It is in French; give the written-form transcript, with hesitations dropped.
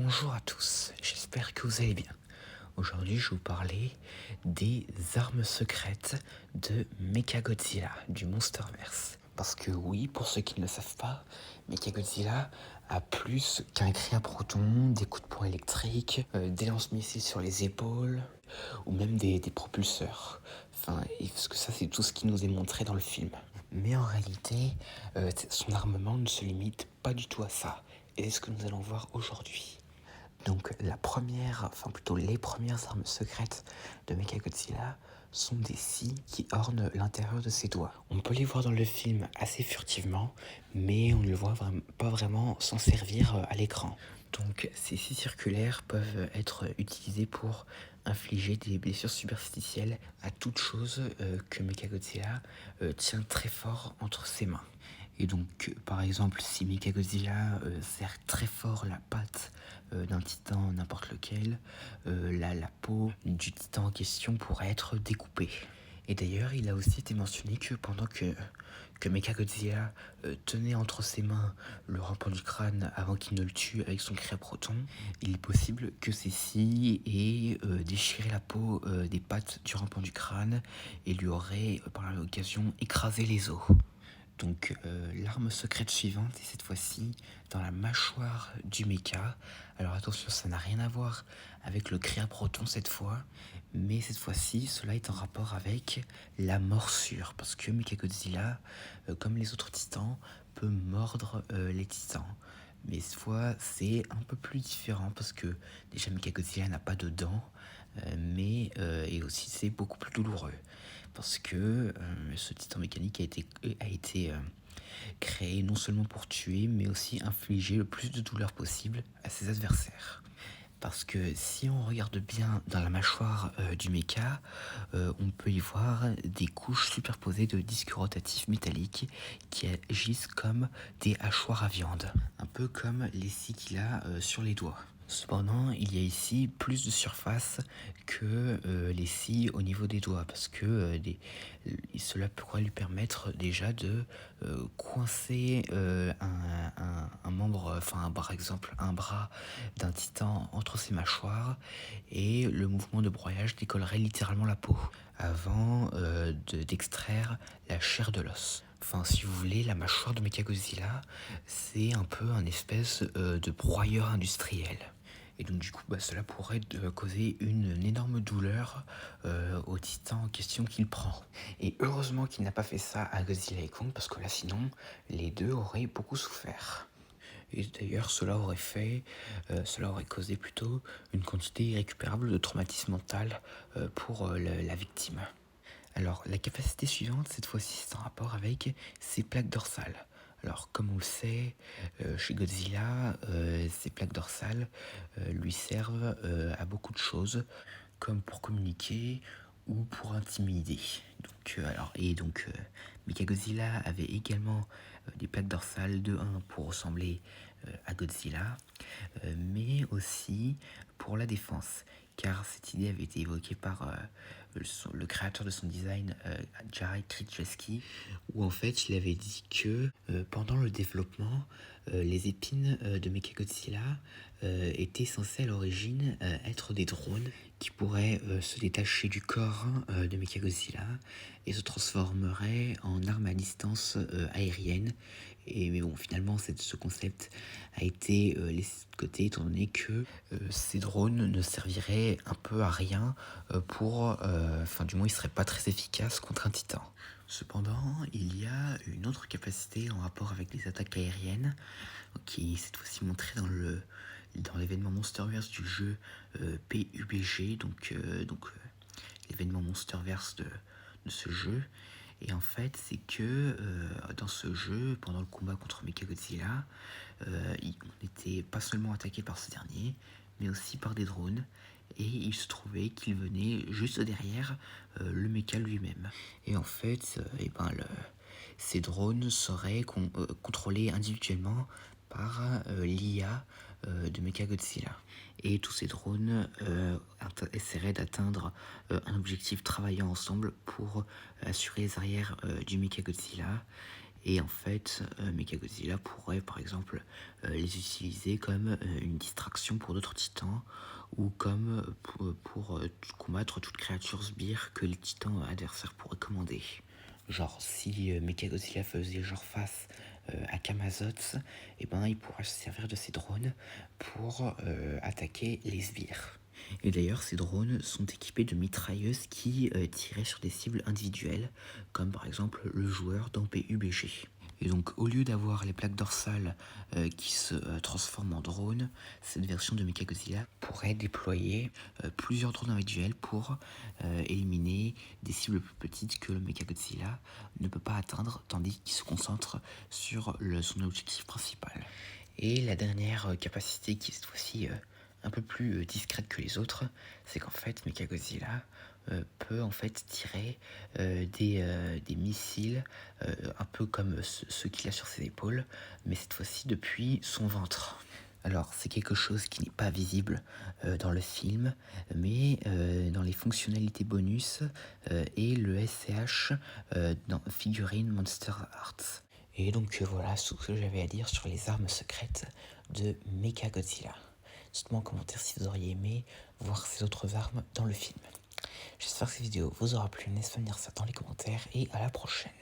Bonjour à tous, j'espère que vous allez bien. Aujourd'hui, je vais vous parler des armes secrètes de Mechagodzilla, du Monsterverse. Parce que oui, pour ceux qui ne le savent pas, Mechagodzilla a plus qu'un cri à protons, des coups de poing électriques, des lance-missiles sur les épaules, ou même des propulseurs. Enfin, parce que ça, c'est tout ce qui nous est montré dans le film. Mais en réalité, son armement ne se limite pas du tout à ça. Et c'est ce que nous allons voir aujourd'hui. Donc la première, enfin plutôt les premières armes secrètes de Mechagodzilla sont des scies qui ornent l'intérieur de ses doigts. On peut les voir dans le film assez furtivement, mais on ne le voit pas vraiment s'en servir à l'écran. Donc ces scies circulaires peuvent être utilisées pour infliger des blessures superficielles à toute chose que Mechagodzilla tient très fort entre ses mains. Et donc, par exemple, si Mechagodzilla serre très fort la patte d'un titan n'importe lequel, la peau du titan en question pourrait être découpée. Et d'ailleurs, il a aussi été mentionné que pendant que Mechagodzilla tenait entre ses mains le rampant du crâne avant qu'il ne le tue avec son cri à proton, il est possible que ces scies aient déchiré la peau des pattes du rampant du crâne et lui auraient par l'occasion écrasé les os. Donc l'arme secrète suivante est cette fois-ci dans la mâchoire du mecha. Alors attention, ça n'a rien à voir avec le cri à proton cette fois, mais cette fois-ci, cela est en rapport avec la morsure, parce que Mechagodzilla, comme les autres titans, peut mordre les titans. Mais cette fois, c'est un peu plus différent, parce que déjà Mechagodzilla n'a pas de dents, et aussi c'est beaucoup plus douloureux parce que ce titan mécanique a été créé non seulement pour tuer, mais aussi infliger le plus de douleur possible à ses adversaires. Parce que si on regarde bien dans la mâchoire du mecha, on peut y voir des couches superposées de disques rotatifs métalliques qui agissent comme des hachoirs à viande, un peu comme les scies qu'il a sur les doigts. Cependant, il y a ici plus de surface que les scies au niveau des doigts, parce que cela pourrait lui permettre déjà de coincer un membre, enfin par exemple un bras d'un titan entre ses mâchoires, et le mouvement de broyage décollerait littéralement la peau, avant d'extraire la chair de l'os. Enfin, si vous voulez, la mâchoire de Mechagodzilla, c'est un peu un espèce de broyeur industriel. Et donc du coup, cela pourrait causer une énorme douleur au titan en question qu'il prend. Et heureusement qu'il n'a pas fait ça à Godzilla et Kong, parce que là sinon, les deux auraient beaucoup souffert. Et d'ailleurs, cela aurait causé plutôt une quantité irrécupérable de traumatisme mental pour la victime. Alors, la capacité suivante, cette fois-ci, c'est en rapport avec ses plaques dorsales. Alors, comme on le sait, chez Godzilla, ces plaques dorsales lui servent à beaucoup de choses, comme pour communiquer ou pour intimider. Donc, Mechagodzilla avait également des plaques dorsales de 1 pour ressembler à Godzilla, mais aussi pour la défense, car cette idée avait été évoquée par le créateur de son design, Jared Krzyzewski, où en fait il avait dit que pendant le développement, les épines de Mechagodzilla étaient censées à l'origine être des drones qui pourraient se détacher du corps de Mechagodzilla et se transformeraient en armes à distance aérienne. Mais bon, finalement, ce concept a été laissé de côté étant donné que ces drones ne serviraient un peu à rien enfin du moins ils seraient pas très efficaces contre un titan. Cependant, il y a une autre capacité en rapport avec les attaques aériennes qui est cette fois-ci montrée dans l'événement Monsterverse du jeu PUBG, donc l'événement Monsterverse de ce jeu. Et en fait, c'est que dans ce jeu, pendant le combat contre Mechagodzilla, on était pas seulement attaqué par ce dernier, mais aussi par des drones. Et il se trouvait qu'il venait juste derrière le mecha lui-même. Et en fait, ces drones seraient contrôlés individuellement par l'IA de Mechagodzilla. Et tous ces drones essaieraient d'atteindre un objectif travaillant ensemble pour assurer les arrières du Mechagodzilla. Et en fait, Mechagodzilla pourrait par exemple les utiliser comme une distraction pour d'autres titans ou comme pour combattre toute créature sbire que les titans adversaires pourraient commander. Genre si Mechagodzilla faisait genre face à Camazotz, et ben il pourrait se servir de ses drones pour attaquer les sbires. Et d'ailleurs, ces drones sont équipés de mitrailleuses qui tiraient sur des cibles individuelles, comme par exemple le joueur dans PUBG. Et donc, au lieu d'avoir les plaques dorsales qui se transforment en drones, cette version de Mechagodzilla pourrait déployer plusieurs drones individuels pour éliminer des cibles plus petites que le Mechagodzilla ne peut pas atteindre, tandis qu'il se concentre sur son objectif principal. Et la dernière capacité qui est cette fois-ci un peu plus discrète que les autres, c'est qu'en fait Mechagodzilla peut en fait tirer des missiles un peu comme ceux qu'il a sur ses épaules, mais cette fois-ci depuis son ventre. Alors c'est quelque chose qui n'est pas visible dans le film, mais dans les fonctionnalités bonus et le SCH dans Figurine Monster Arts. Et donc voilà tout ce que j'avais à dire sur les armes secrètes de Mechagodzilla. Dites-moi en commentaire si vous auriez aimé voir ces autres armes dans le film. J'espère que cette vidéo vous aura plu, n'hésitez pas à me dire ça dans les commentaires et à la prochaine.